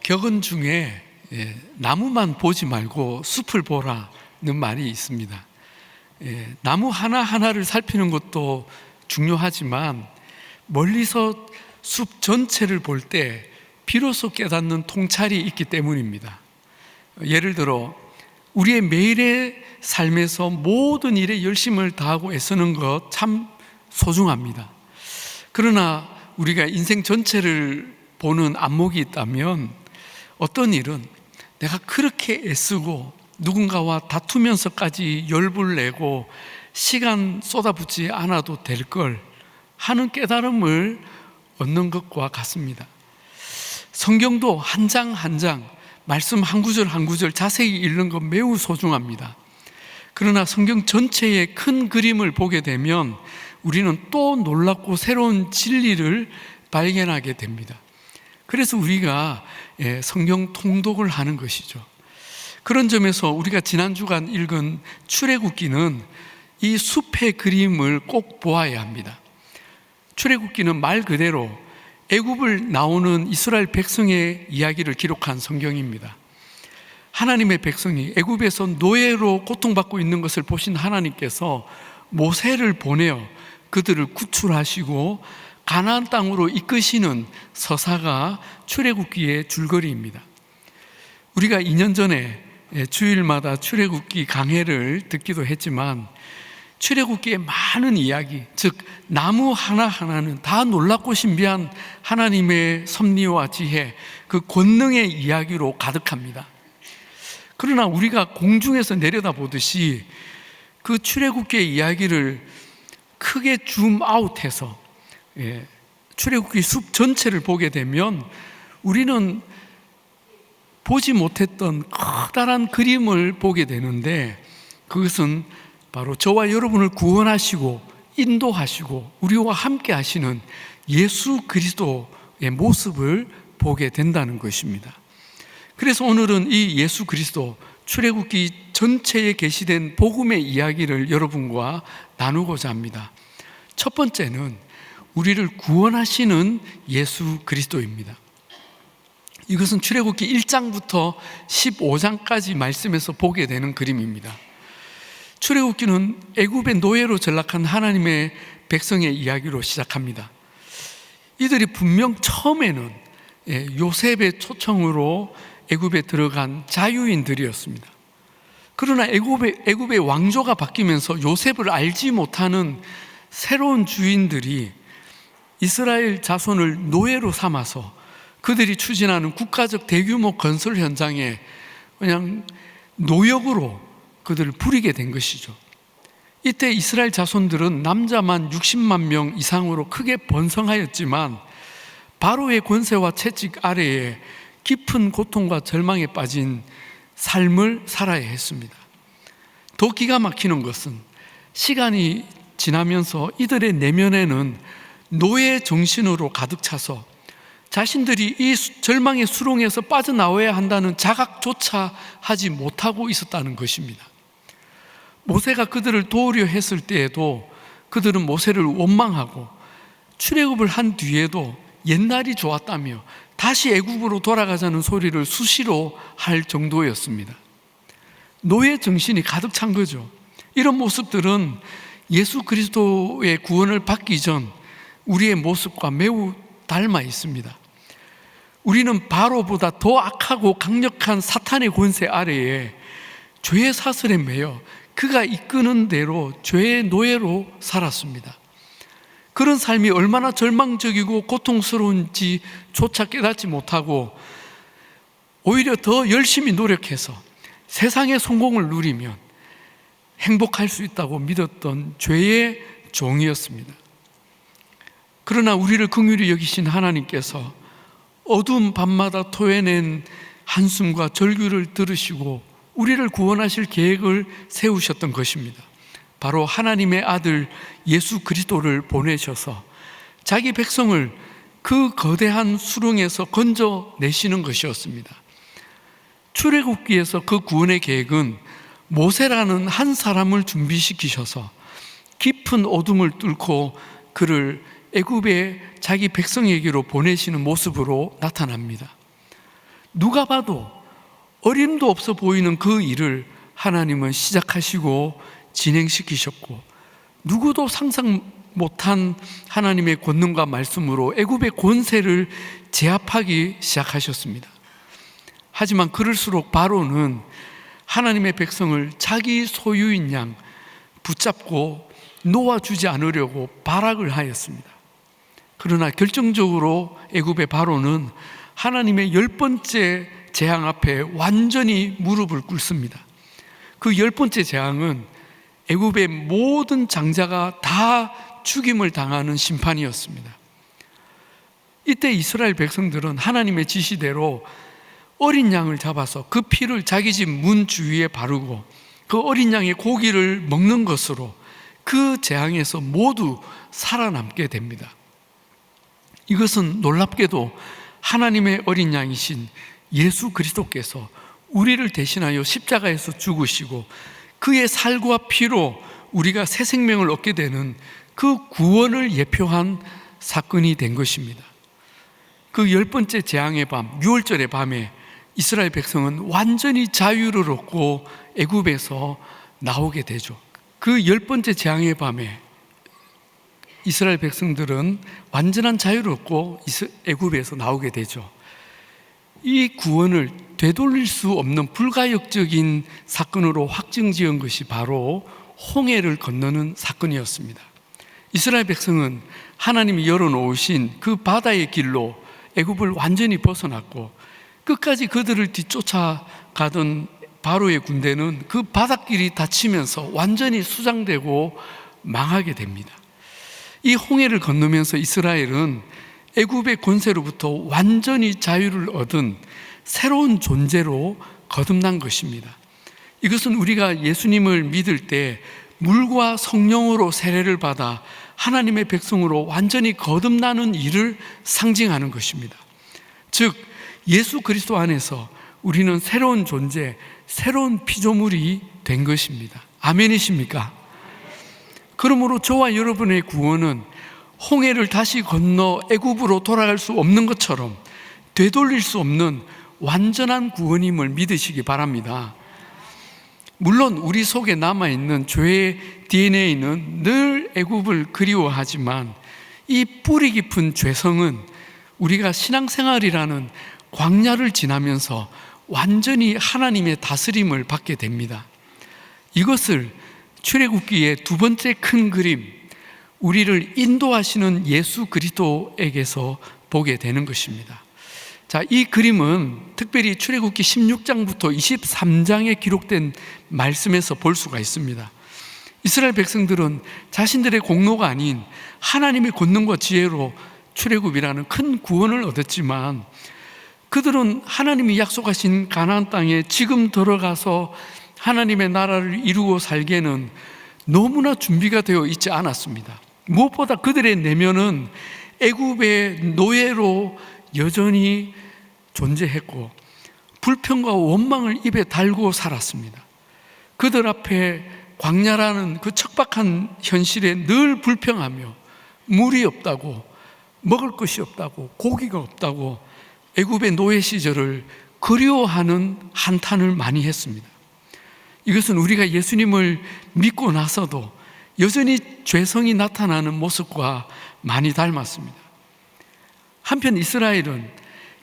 격언 중에 나무만 보지 말고 숲을 보라는 말이 있습니다. 나무 하나하나를 살피는 것도 중요하지만 멀리서 숲 전체를 볼 때 비로소 깨닫는 통찰이 있기 때문입니다. 예를 들어 우리의 매일의 삶에서 모든 일에 열심을 다하고 애쓰는 것 참 소중합니다. 그러나 우리가 인생 전체를 보는 안목이 있다면 어떤 일은 내가 그렇게 애쓰고 누군가와 다투면서까지 열불 내고 시간 쏟아붓지 않아도 될 걸 하는 깨달음을 얻는 것과 같습니다. 성경도 한 장 한 장, 말씀 한 구절 한 구절 자세히 읽는 것 매우 소중합니다. 그러나 성경 전체의 큰 그림을 보게 되면 우리는 또 놀랍고 새로운 진리를 발견하게 됩니다. 그래서 우리가 성경 통독을 하는 것이죠. 그런 점에서 우리가 지난 주간 읽은 출애굽기는 이 숲의 그림을 꼭 보아야 합니다. 출애굽기는 말 그대로 애굽을 나오는 이스라엘 백성의 이야기를 기록한 성경입니다. 하나님의 백성이 애굽에서 노예로 고통받고 있는 것을 보신 하나님께서 모세를 보내어 그들을 구출하시고 가나안 땅으로 이끄시는 서사가 출애굽기의 줄거리입니다. 우리가 2년 전에 주일마다 출애굽기 강해를 듣기도 했지만 출애굽기의 많은 이야기, 즉 나무 하나하나는 다 놀랍고 신비한 하나님의 섭리와 지혜, 그 권능의 이야기로 가득합니다. 그러나 우리가 공중에서 내려다보듯이 그 출애굽기의 이야기를 크게 줌아웃해서 출애굽기 숲 전체를 보게 되면 우리는 보지 못했던 커다란 그림을 보게 되는데, 그것은 바로 저와 여러분을 구원하시고 인도하시고 우리와 함께 하시는 예수 그리스도의 모습을 보게 된다는 것입니다. 그래서 오늘은 이 예수 그리스도, 출애굽기 전체에 게시된 복음의 이야기를 여러분과 나누고자 합니다. 첫 번째는 우리를 구원하시는 예수 그리스도입니다. 이것은 출애굽기 1장부터 15장까지 말씀에서 보게 되는 그림입니다. 출애굽기는 애굽의 노예로 전락한 하나님의 백성의 이야기로 시작합니다. 이들이 분명 처음에는 요셉의 초청으로 애굽에 들어간 자유인들이었습니다. 그러나 애굽의 왕조가 바뀌면서 요셉을 알지 못하는 새로운 주인들이 이스라엘 자손을 노예로 삼아서 그들이 추진하는 국가적 대규모 건설 현장에 그냥 노역으로 그들을 부리게 된 것이죠. 이때 이스라엘 자손들은 남자만 60만 명 이상으로 크게 번성하였지만 바로의 권세와 채찍 아래에 깊은 고통과 절망에 빠진 삶을 살아야 했습니다. 더 기가 막히는 것은 시간이 지나면서 이들의 내면에는 노예 정신으로 가득 차서 자신들이 이 절망의 수렁에서 빠져나와야 한다는 자각조차 하지 못하고 있었다는 것입니다. 모세가 그들을 도우려 했을 때에도 그들은 모세를 원망하고 출애굽을 한 뒤에도 옛날이 좋았다며 다시 애굽으로 돌아가자는 소리를 수시로 할 정도였습니다. 노예 정신이 가득 찬 거죠. 이런 모습들은 예수 그리스도의 구원을 받기 전 우리의 모습과 매우 닮아 있습니다. 우리는 바로보다 더 악하고 강력한 사탄의 권세 아래에 죄의 사슬에 매여 그가 이끄는 대로 죄의 노예로 살았습니다. 그런 삶이 얼마나 절망적이고 고통스러운지 조차 깨닫지 못하고 오히려 더 열심히 노력해서 세상의 성공을 누리면 행복할 수 있다고 믿었던 죄의 종이었습니다. 그러나 우리를 긍휼히 여기신 하나님께서 어두운 밤마다 토해낸 한숨과 절규를 들으시고 우리를 구원하실 계획을 세우셨던 것입니다. 바로 하나님의 아들 예수 그리스도를 보내셔서 자기 백성을 그 거대한 수렁에서 건져내시는 것이었습니다. 출애굽기에서 그 구원의 계획은 모세라는 한 사람을 준비시키셔서 깊은 어둠을 뚫고 그를 애굽의 자기 백성에게로 보내시는 모습으로 나타납니다. 누가 봐도 어림도 없어 보이는 그 일을 하나님은 시작하시고 진행시키셨고, 누구도 상상 못한 하나님의 권능과 말씀으로 애굽의 권세를 제압하기 시작하셨습니다. 하지만 그럴수록 바로는 하나님의 백성을 자기 소유인 양 붙잡고 놓아주지 않으려고 발악을 하였습니다. 그러나 결정적으로 애굽의 바로는 하나님의 10번째 재앙 앞에 완전히 무릎을 꿇습니다. 그 10번째 재앙은 애굽의 모든 장자가 다 죽임을 당하는 심판이었습니다. 이때 이스라엘 백성들은 하나님의 지시대로 어린 양을 잡아서 그 피를 자기 집 문 주위에 바르고 그 어린 양의 고기를 먹는 것으로 그 재앙에서 모두 살아남게 됩니다. 이것은 놀랍게도 하나님의 어린 양이신 예수 그리스도께서 우리를 대신하여 십자가에서 죽으시고 그의 살과 피로 우리가 새 생명을 얻게 되는 그 구원을 예표한 사건이 된 것입니다. 그 10번째 재앙의 밤, 6월절의 밤에 이스라엘 백성은 완전히 자유를 얻고 애굽에서 나오게 되죠. 그 10번째 재앙의 밤에 이스라엘 백성들은 완전한 자유를 얻고 애굽에서 나오게 되죠. 이 구원을 되돌릴 수 없는 불가역적인 사건으로 확정지은 것이 바로 홍해를 건너는 사건이었습니다. 이스라엘 백성은 하나님이 열어놓으신 그 바다의 길로 애굽을 완전히 벗어났고, 끝까지 그들을 뒤쫓아가던 바로의 군대는 그 바닷길이 닫히면서 완전히 수장되고 망하게 됩니다. 이 홍해를 건너면서 이스라엘은 애굽의 권세로부터 완전히 자유를 얻은 새로운 존재로 거듭난 것입니다. 이것은 우리가 예수님을 믿을 때 물과 성령으로 세례를 받아 하나님의 백성으로 완전히 거듭나는 일을 상징하는 것입니다. 즉, 예수 그리스도 안에서 우리는 새로운 존재, 새로운 피조물이 된 것입니다. 아멘이십니까? 그러므로 저와 여러분의 구원은 홍해를 다시 건너 애굽으로 돌아갈 수 없는 것처럼 되돌릴 수 없는 완전한 구원임을 믿으시기 바랍니다. 물론 우리 속에 남아있는 죄의 DNA는 늘 애굽을 그리워하지만 이 뿌리 깊은 죄성은 우리가 신앙생활이라는 광야를 지나면서 완전히 하나님의 다스림을 받게 됩니다. 이것을 출애굽기의 두 번째 큰 그림, 우리를 인도하시는 예수 그리스도에게서 보게 되는 것입니다. 자, 이 그림은 특별히 출애굽기 16장부터 23장에 기록된 말씀에서 볼 수가 있습니다. 이스라엘 백성들은 자신들의 공로가 아닌 하나님의 권능과 지혜로 출애굽이라는 큰 구원을 얻었지만, 그들은 하나님이 약속하신 가나안 땅에 지금 들어가서 하나님의 나라를 이루고 살기에는 너무나 준비가 되어 있지 않았습니다. 무엇보다 그들의 내면은 애굽의 노예로 여전히 존재했고 불평과 원망을 입에 달고 살았습니다. 그들 앞에 광야라는 그 척박한 현실에 늘 불평하며 물이 없다고, 먹을 것이 없다고, 고기가 없다고 애굽의 노예 시절을 그리워하는 한탄을 많이 했습니다. 이것은 우리가 예수님을 믿고 나서도 여전히 죄성이 나타나는 모습과 많이 닮았습니다. 한편 이스라엘은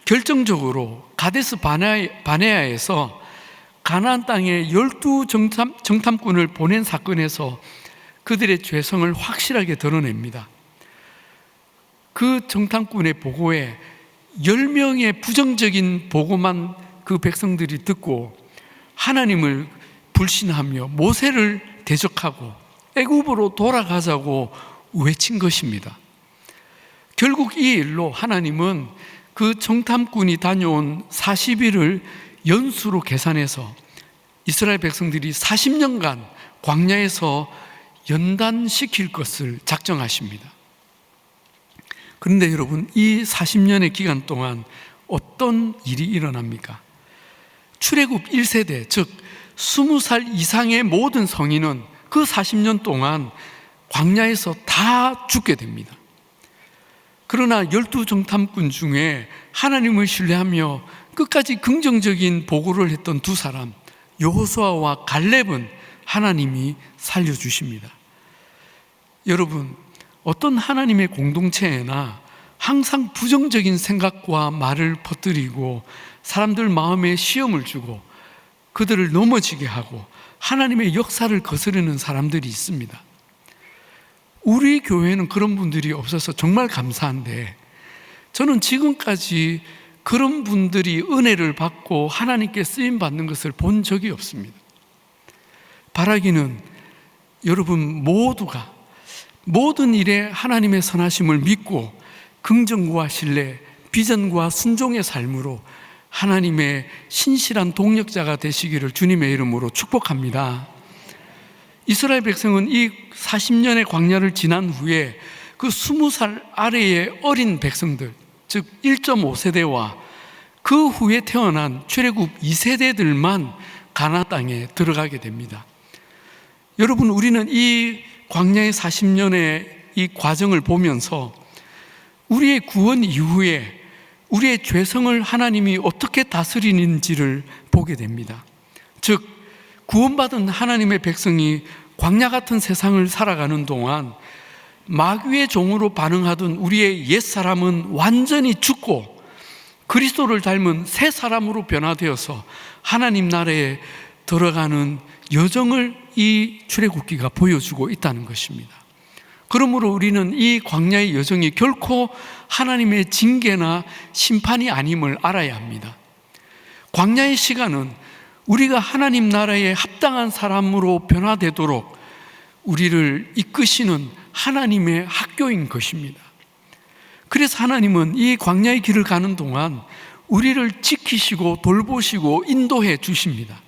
결정적으로 가데스 바네아에서 가나안 땅에 12 정탐꾼을 보낸 사건에서 그들의 죄성을 확실하게 드러냅니다. 그 정탐꾼의 보고에 10명의 부정적인 보고만 그 백성들이 듣고 하나님을 불신하며 모세를 대적하고 애굽으로 돌아가자고 외친 것입니다. 결국 이 일로 하나님은 그 정탐꾼이 다녀온 40일을 연수로 계산해서 이스라엘 백성들이 40년간 광야에서 연단시킬 것을 작정하십니다. 그런데 여러분, 이 40년의 기간 동안 어떤 일이 일어납니까? 출애굽 1세대, 즉 20살 이상의 모든 성인은 그 40년 동안 광야에서 다 죽게 됩니다. 그러나 12정탐꾼 중에 하나님을 신뢰하며 끝까지 긍정적인 보고를 했던 두 사람, 여호수아와 갈렙은 하나님이 살려주십니다. 여러분, 어떤 하나님의 공동체에나 항상 부정적인 생각과 말을 퍼뜨리고 사람들 마음에 시험을 주고 그들을 넘어지게 하고 하나님의 역사를 거스르는 사람들이 있습니다. 우리 교회는 그런 분들이 없어서 정말 감사한데, 저는 지금까지 그런 분들이 은혜를 받고 하나님께 쓰임 받는 것을 본 적이 없습니다. 바라기는 여러분 모두가 모든 일에 하나님의 선하심을 믿고 긍정과 신뢰, 비전과 순종의 삶으로 하나님의 신실한 동력자가 되시기를 주님의 이름으로 축복합니다. 이스라엘 백성은 이 40년의 광야를 지난 후에 그 20살 아래의 어린 백성들, 즉 1.5세대와 그 후에 태어난 출애굽 2세대들만 가나안 땅에 들어가게 됩니다. 여러분, 우리는 이 광야의 40년의 이 과정을 보면서 우리의 구원 이후에 우리의 죄성을 하나님이 어떻게 다스리는지를 보게 됩니다. 즉, 구원받은 하나님의 백성이 광야 같은 세상을 살아가는 동안 마귀의 종으로 반응하던 우리의 옛사람은 완전히 죽고 그리스도를 닮은 새 사람으로 변화되어서 하나님 나라에 들어가는 여정을 이 출애굽기가 보여주고 있다는 것입니다. 그러므로 우리는 이 광야의 여정이 결코 하나님의 징계나 심판이 아님을 알아야 합니다. 광야의 시간은 우리가 하나님 나라에 합당한 사람으로 변화되도록 우리를 이끄시는 하나님의 학교인 것입니다. 그래서 하나님은 이 광야의 길을 가는 동안 우리를 지키시고 돌보시고 인도해 주십니다.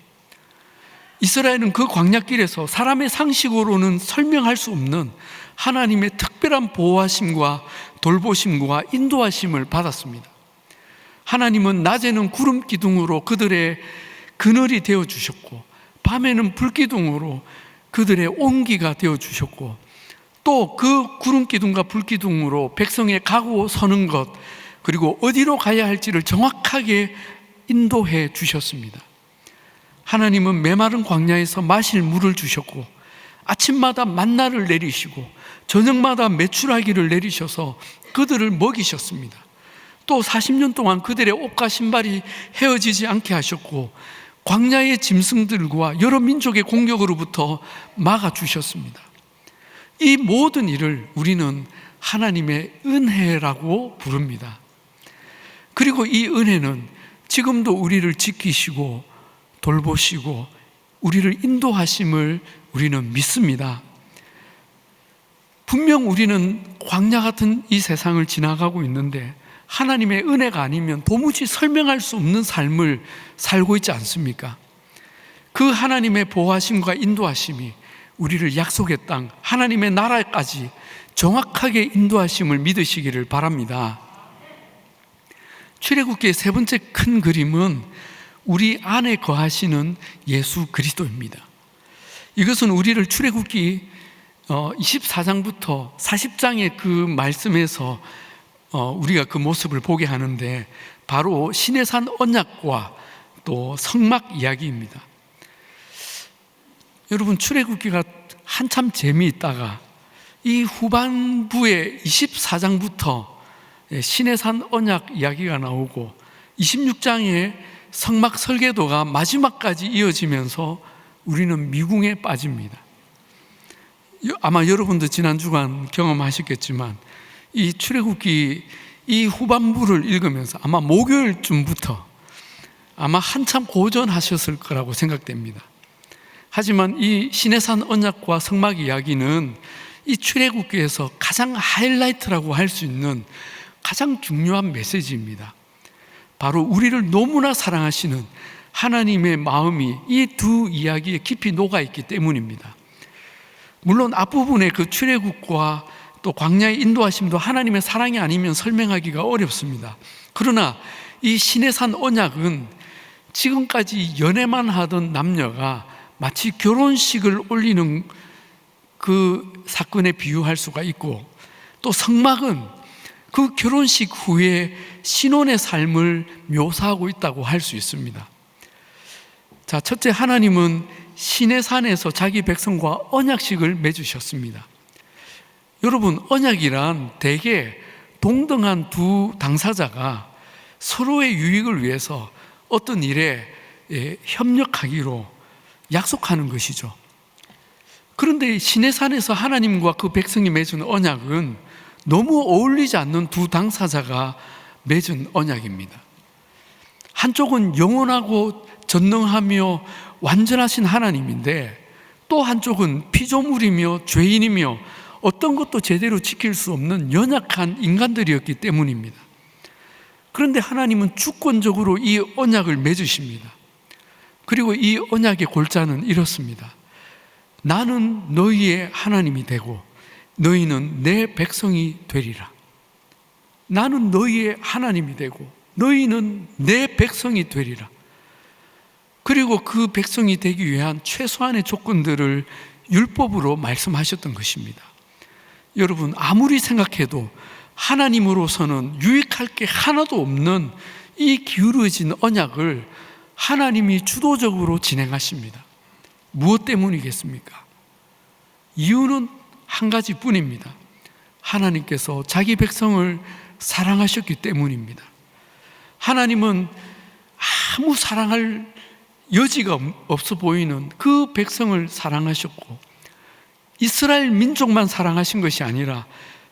이스라엘은 그 광야길에서 사람의 상식으로는 설명할 수 없는 하나님의 특별한 보호하심과 돌보심과 인도하심을 받았습니다. 하나님은 낮에는 구름 기둥으로 그들의 그늘이 되어주셨고, 밤에는 불기둥으로 그들의 온기가 되어주셨고, 또 그 구름 기둥과 불기둥으로 백성의 가고 서는 것, 그리고 어디로 가야 할지를 정확하게 인도해 주셨습니다. 하나님은 메마른 광야에서 마실 물을 주셨고, 아침마다 만나를 내리시고 저녁마다 메추라기를 내리셔서 그들을 먹이셨습니다. 또 40년 동안 그들의 옷과 신발이 헤어지지 않게 하셨고, 광야의 짐승들과 여러 민족의 공격으로부터 막아주셨습니다. 이 모든 일을 우리는 하나님의 은혜라고 부릅니다. 그리고 이 은혜는 지금도 우리를 지키시고 돌보시고 우리를 인도하심을 우리는 믿습니다. 분명 우리는 광야 같은 이 세상을 지나가고 있는데 하나님의 은혜가 아니면 도무지 설명할 수 없는 삶을 살고 있지 않습니까? 그 하나님의 보호하심과 인도하심이 우리를 약속의 땅, 하나님의 나라까지 정확하게 인도하심을 믿으시기를 바랍니다. 출애굽기의 세 번째 큰 그림은 우리 안에 거하시는 예수 그리스도입니다. 이것은 우리를 출애굽기 24장부터 40장의 그 말씀에서 우리가 그 모습을 보게 하는데, 바로 시내산 언약과 또 성막 이야기입니다. 여러분, 출애굽기가 한참 재미있다가 이 후반부에 24장부터 시내산 언약 이야기가 나오고 26장에 성막 설계도가 마지막까지 이어지면서 우리는 미궁에 빠집니다. 아마 여러분도 지난 주간 경험하셨겠지만 이 출애굽기 이 후반부를 읽으면서 아마 목요일쯤부터 아마 한참 고전하셨을 거라고 생각됩니다. 하지만 이 시내산 언약과 성막 이야기는 이 출애굽기에서 가장 하이라이트라고 할 수 있는 가장 중요한 메시지입니다. 바로 우리를 너무나 사랑하시는 하나님의 마음이 이 두 이야기에 깊이 녹아있기 때문입니다. 물론 앞부분의 그 출애굽과 또 광야의 인도하심도 하나님의 사랑이 아니면 설명하기가 어렵습니다. 그러나 이 시내산 언약은 지금까지 연애만 하던 남녀가 마치 결혼식을 올리는 그 사건에 비유할 수가 있고, 또 성막은 그 결혼식 후에 신혼의 삶을 묘사하고 있다고 할 수 있습니다. 자, 첫째, 하나님은 시내산에서 자기 백성과 언약식을 맺으셨습니다. 여러분, 언약이란 대개 동등한 두 당사자가 서로의 유익을 위해서 어떤 일에 협력하기로 약속하는 것이죠. 그런데 시내산에서 하나님과 그 백성이 맺은 언약은 너무 어울리지 않는 두 당사자가 맺은 언약입니다. 한쪽은 영원하고 전능하며 완전하신 하나님인데, 또 한쪽은 피조물이며 죄인이며 어떤 것도 제대로 지킬 수 없는 연약한 인간들이었기 때문입니다. 그런데 하나님은 주권적으로 이 언약을 맺으십니다. 그리고 이 언약의 골자는 이렇습니다. 나는 너희의 하나님이 되고 너희는 내 백성이 되리라. 나는 너희의 하나님이 되고 너희는 내 백성이 되리라. 그리고 그 백성이 되기 위한 최소한의 조건들을 율법으로 말씀하셨던 것입니다. 여러분, 아무리 생각해도 하나님으로서는 유익할 게 하나도 없는 이 기울어진 언약을 하나님이 주도적으로 진행하십니다. 무엇 때문이겠습니까? 이유는 한 가지뿐입니다. 하나님께서 자기 백성을 사랑하셨기 때문입니다. 하나님은 아무 사랑할 여지가 없어 보이는 그 백성을 사랑하셨고, 이스라엘 민족만 사랑하신 것이 아니라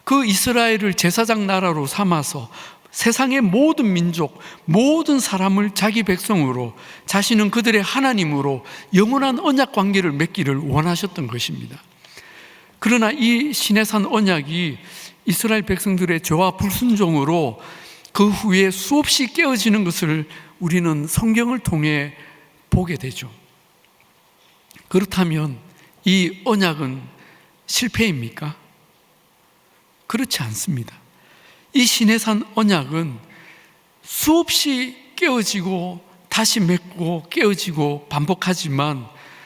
그 이스라엘을 제사장 나라로 삼아서 세상의 모든 민족, 모든 사람을 자기 백성으로, 자신은 그들의 하나님으로 영원한 언약 관계를 맺기를 원하셨던 것입니다. 그러나 이 시내산 언약이 이스라엘 백성들의 죄와 불순종으로 그 후에 수없이 깨어지는 것을 우리는 성경을 통해 보게 되죠. 그렇다면 이 언약은 실패입니까? 그렇지 않습니다. 이 시내산 언약은 수없이 깨어지고 다시 맺고 깨어지고 반복하지만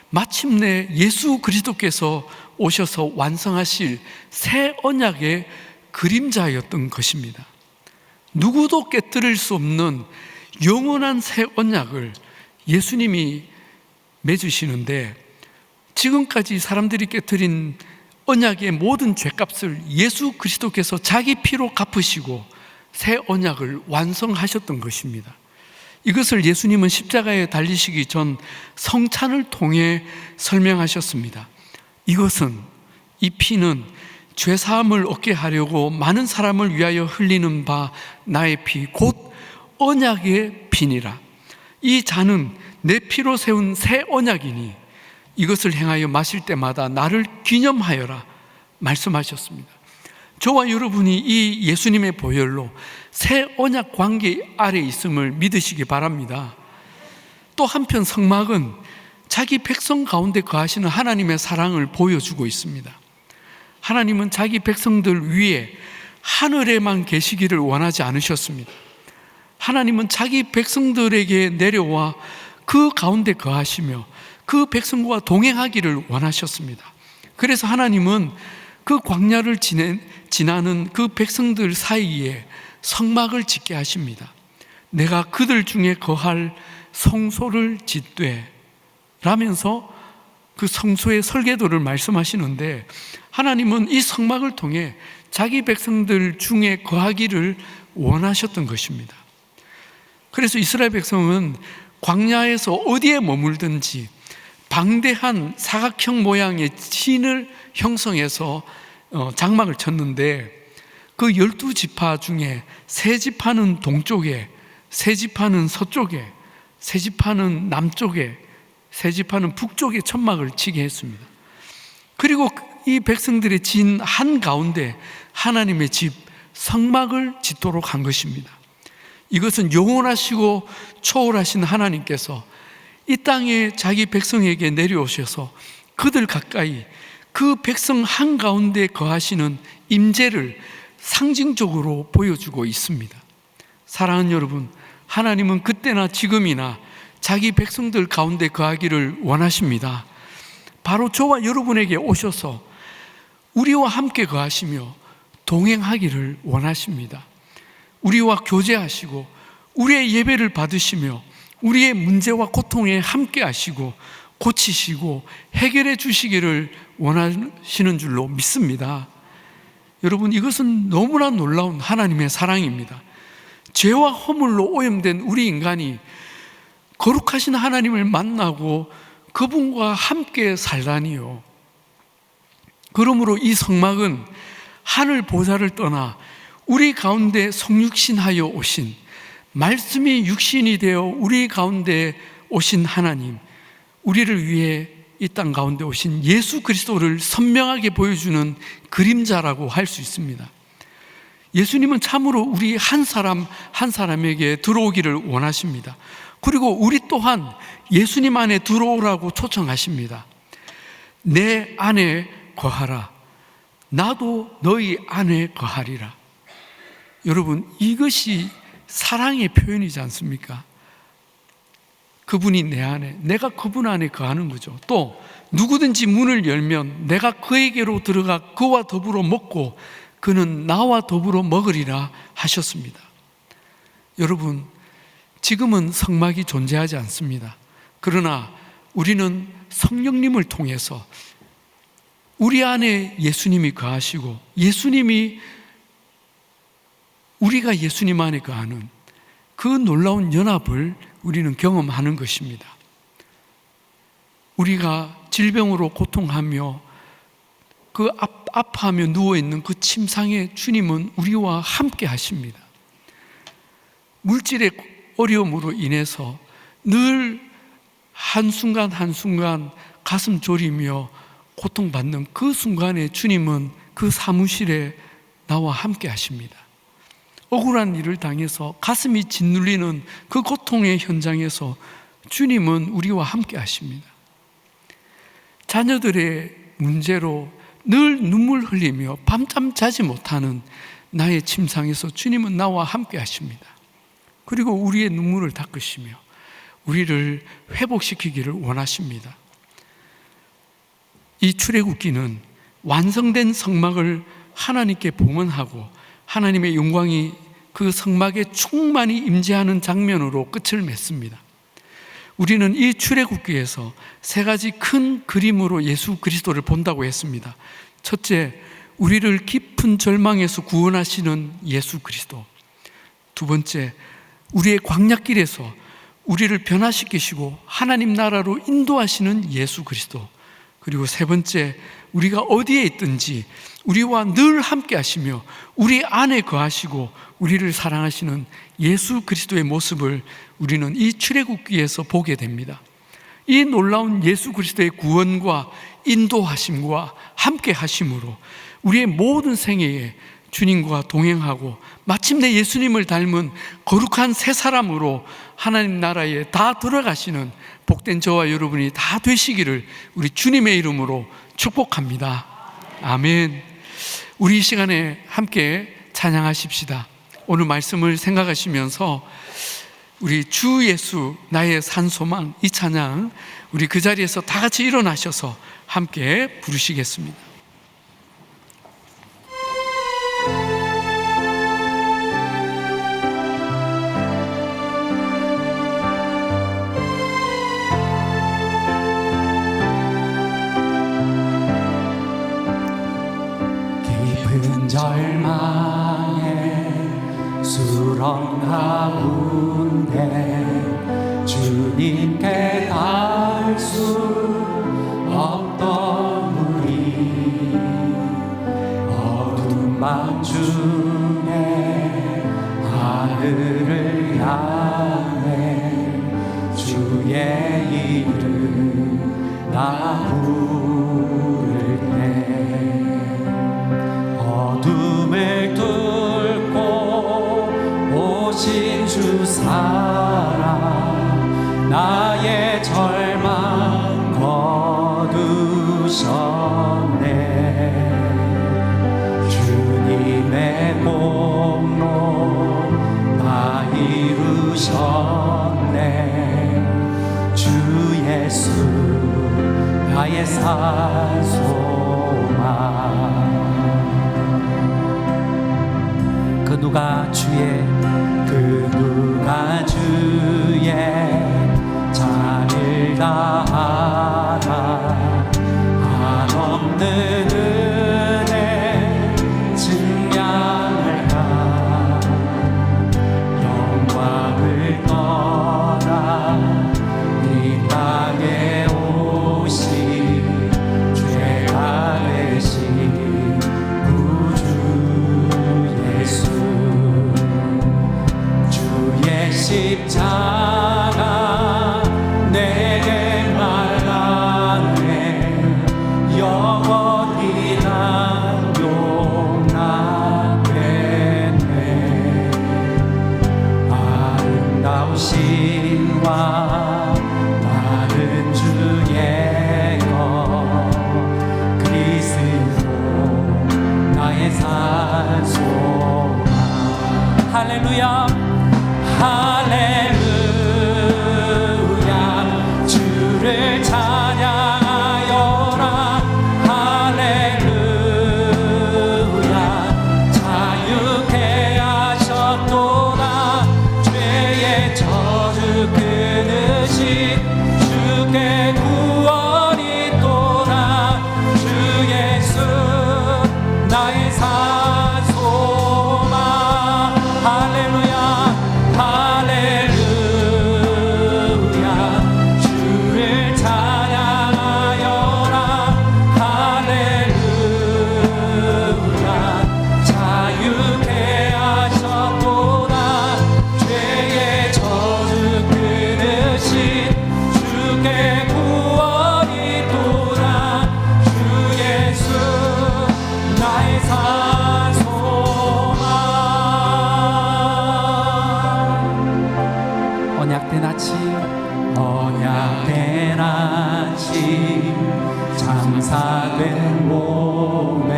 마침내 예수 그리스도께서 오셔서 완성하실 새 언약의 그림자였던 것입니다. 누구도 깨뜨릴 수 없는 영원한 새 언약을 예수님이 맺으시는데, 지금까지 사람들이 깨뜨린 언약의 모든 죄값을 예수 그리스도께서 자기 피로 갚으시고 새 언약을 완성하셨던 것입니다. 이것을 예수님은 십자가에 달리시기 전 성찬을 통해 설명하셨습니다. 이 피는 죄사함을 얻게 하려고 많은 사람을 위하여 흘리는 바 나의 피, 곧 언약의 피니라. 이 잔은 내 피로 세운 새 언약이니 이것을 행하여 마실 때마다 나를 기념하여라 말씀하셨습니다. 저와 여러분이 이 예수님의 보혈로 새 언약 관계 아래 있음을 믿으시기 바랍니다. 또 한편 성막은 자기 백성 가운데 거하시는 하나님의 사랑을 보여주고 있습니다. 하나님은 자기 백성들 위에 하늘에만 계시기를 원하지 않으셨습니다. 하나님은 자기 백성들에게 내려와 그 가운데 거하시며 그 백성과 동행하기를 원하셨습니다. 그래서 하나님은 그 광야를 지나는 그 백성들 사이에 성막을 짓게 하십니다. 내가 그들 중에 거할 성소를 짓되 라면서 그 성소의 설계도를 말씀하시는데, 하나님은 이 성막을 통해 자기 백성들 중에 거하기를 원하셨던 것입니다. 그래서 이스라엘 백성은 광야에서 어디에 머물든지 방대한 사각형 모양의 진을 형성해서 장막을 쳤는데, 그 12지파 중에 세 지파는 동쪽에, 세 지파는 서쪽에, 세 지파는 남쪽에, 세 지파는 북쪽에 천막을 치게 했습니다. 그리고 이 백성들의 진 한가운데 하나님의 집 성막을 짓도록 한 것입니다. 이것은 영원하시고 초월하신 하나님께서 이 땅에 자기 백성에게 내려오셔서 그들 가까이 그 백성 한가운데 거하시는 임재를 상징적으로 보여주고 있습니다. 사랑하는 여러분, 하나님은 그때나 지금이나 자기 백성들 가운데 거하기를 원하십니다. 바로 저와 여러분에게 오셔서 우리와 함께 거하시며 동행하기를 원하십니다. 우리와 교제하시고 우리의 예배를 받으시며 우리의 문제와 고통에 함께 하시고 고치시고 해결해 주시기를 원하시는 줄로 믿습니다. 여러분, 이것은 너무나 놀라운 하나님의 사랑입니다. 죄와 허물로 오염된 우리 인간이 거룩하신 하나님을 만나고 그분과 함께 살다니요. 그러므로 이 성막은 하늘 보좌를 떠나 우리 가운데 성육신하여 오신, 말씀이 육신이 되어 우리 가운데 오신 하나님, 우리를 위해 이 땅 가운데 오신 예수 그리스도를 선명하게 보여주는 그림자라고 할 수 있습니다. 예수님은 참으로 우리 한 사람 한 사람에게 들어오기를 원하십니다. 그리고 우리 또한 예수님 안에 들어오라고 초청하십니다. 내 안에 거하라. 나도 너희 안에 거하리라. 여러분, 이것이 사랑의 표현이지 않습니까? 그분이 내 안에, 내가 그분 안에 거하는 거죠. 또 누구든지 문을 열면 내가 그에게로 들어가 그와 더불어 먹고 그는 나와 더불어 먹으리라 하셨습니다. 여러분, 지금은 성막이 존재하지 않습니다. 그러나 우리는 성령님을 통해서 우리 안에 예수님이 거하시고 우리가 예수님 안에 거하는 그 놀라운 연합을 우리는 경험하는 것입니다. 우리가 질병으로 고통하며 아파하며 누워있는 그 침상에 주님은 우리와 함께 하십니다. 물질의 어려움으로 인해서 늘 한순간 한순간 가슴 졸이며 고통받는 그 순간에 주님은 그 사무실에 나와 함께 하십니다. 억울한 일을 당해서 가슴이 짓눌리는 그 고통의 현장에서 주님은 우리와 함께 하십니다. 자녀들의 문제로 늘 눈물 흘리며 밤잠 자지 못하는 나의 침상에서 주님은 나와 함께 하십니다. 그리고 우리의 눈물을 닦으시며 우리를 회복시키기를 원하십니다. 이 출애굽기는 완성된 성막을 하나님께 봉헌하고 하나님의 영광이 그 성막에 충만히 임재하는 장면으로 끝을 맺습니다. 우리는 이 출애굽기에서 세 가지 큰 그림으로 예수 그리스도를 본다고 했습니다. 첫째, 우리를 깊은 절망에서 구원하시는 예수 그리스도. 두 번째, 우리의 광야길에서 우리를 변화시키시고 하나님 나라로 인도하시는 예수 그리스도. 그리고 세 번째, 우리가 어디에 있든지 우리와 늘 함께 하시며 우리 안에 거하시고 우리를 사랑하시는 예수 그리스도의 모습을 우리는 이 출애굽기에서 보게 됩니다. 이 놀라운 예수 그리스도의 구원과 인도하심과 함께 하심으로 우리의 모든 생애에 주님과 동행하고 마침내 예수님을 닮은 거룩한 새 사람으로 하나님 나라에 다 들어가시는 복된 저와 여러분이 다 되시기를 우리 주님의 이름으로 축복합니다. 아멘. 우리 이 시간에 함께 찬양하십시다. 오늘 말씀을 생각하시면서 우리 주 예수 나의 산소망, 이 찬양 우리 그 자리에서 다 같이 일어나셔서 함께 부르시겠습니다. 깊은 절망에 수렁 가운데 주님께 닿을 수 없던 우리 어두운 밤 중에 하늘을 향해 주의 이름 나 부를 때 어둠을 뚫고 오신 주 사랑 나의 절망 거두셨네. 주님의 공로 다 이루셨네. 주 예수 나의 산소망. 누가 주의 자를 다하나 한없는 은혜 증량할까 영광을 떠나 이 땅에 오신 죄가 되신 구주 예수 주의 십자가 내게 말하네 영원히 난 용납했네 아름다우신와 많은 주의 것 그리스도 나의 산 소망 할렐루야 할렐루야 주를 찬양하여라 할렐루야 자유케 하셨도다 죄의 저주 끊으신 주께 구원이 있도다 주 예수 나의 산 소망 할렐루야 할렐루야 주를 찬양하여라 할렐루야 자유케 하셨도다 죄의 저주 끊으신 주께 구원이 있도다 주 예수 나의 산 소망 언약된 아침 장사된 몸에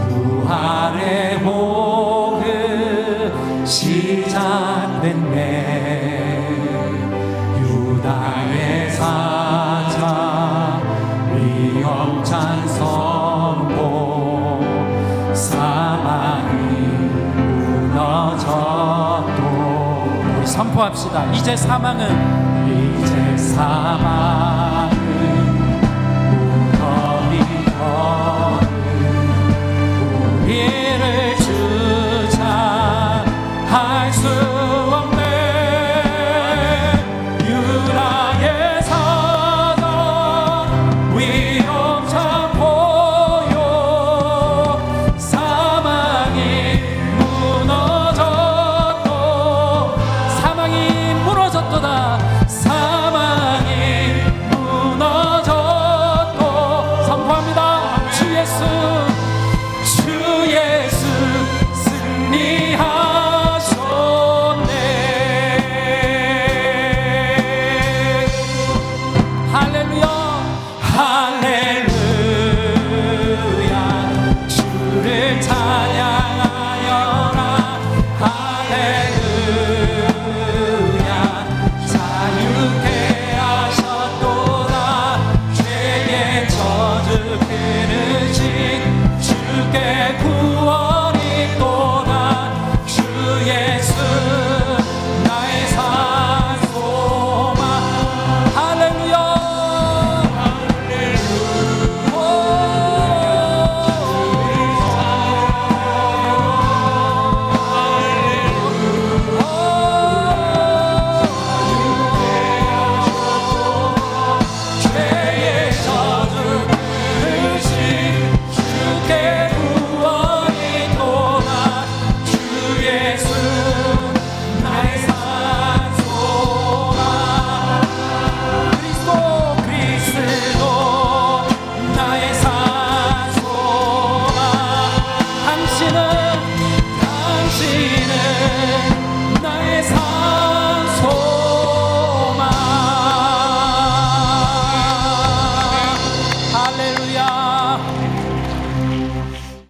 부활의 호흡 시작됐네 유다의 사자 위험찬 선포 사망이 무너졌도 우리 선포합시다 이제 사망은